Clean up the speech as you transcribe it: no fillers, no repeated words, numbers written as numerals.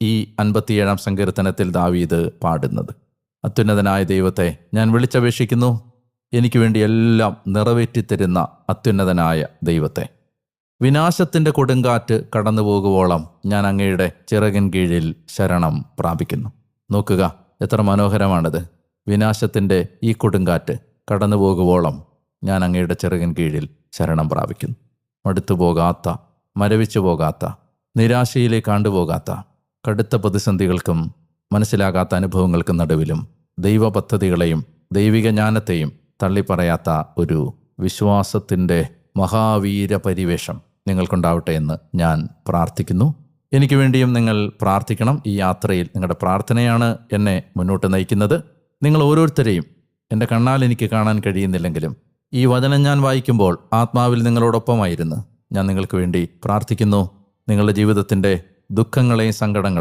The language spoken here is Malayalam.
ഈ 57-ാം സങ്കീർത്തനത്തിൽ ദാവീദ് പാടുന്നത്. അത്യുന്നതനായ ദൈവത്തെ ഞാൻ വിളിച്ചപേക്ഷിക്കുന്നു, എനിക്ക് വേണ്ടി എല്ലാം നിറവേറ്റിത്തരുന്ന അത്യുന്നതനായ ദൈവത്തെ. വിനാശത്തിൻ്റെ കൊടുങ്കാറ്റ് കടന്നു പോകുവോളം ഞാൻ അങ്ങയുടെ ചിറകിൻ കീഴിൽ ശരണം പ്രാപിക്കുന്നു. നോക്കുക, എത്ര മനോഹരമാണിത്. വിനാശത്തിൻ്റെ ഈ കൊടുങ്കാറ്റ് കടന്നു പോകുവോളം ഞാൻ അങ്ങയുടെ ചിറകിൻ കീഴിൽ ശരണം പ്രാപിക്കുന്നു. മടുത്തു പോകാത്ത, മരവിച്ചു പോകാത്ത, നിരാശയിലേക്ക് ആണ്ടുപോകാത്ത, കടുത്ത പ്രതിസന്ധികൾക്കും മനസ്സിലാകാത്ത അനുഭവങ്ങൾക്കും നടുവിലും ദൈവ പദ്ധതികളെയും ദൈവിക ജ്ഞാനത്തെയും തള്ളിപ്പറയാത്ത ഒരു വിശ്വാസത്തിൻ്റെ മഹാവീര പരിവേഷം നിങ്ങൾക്കുണ്ടാവട്ടെ എന്ന് ഞാൻ പ്രാർത്ഥിക്കുന്നു. എനിക്ക് വേണ്ടിയും നിങ്ങൾ പ്രാർത്ഥിക്കണം. ഈ യാത്രയിൽ നിങ്ങളുടെ പ്രാർത്ഥനയാണ് എന്നെ മുന്നോട്ട് നയിക്കുന്നത്. നിങ്ങൾ ഓരോരുത്തരെയും എൻ്റെ കണ്ണാൽ എനിക്ക് കാണാൻ കഴിയുന്നില്ലെങ്കിലും ഈ വചനം ഞാൻ വായിക്കുമ്പോൾ ആത്മാവിൽ നിങ്ങളോടൊപ്പമായിരുന്നു ഞാൻ നിങ്ങൾക്ക് വേണ്ടി പ്രാർത്ഥിക്കുന്നു. നിങ്ങളുടെ ജീവിതത്തിൻ്റെ ദുഃഖങ്ങളെയും സങ്കടങ്ങളെയും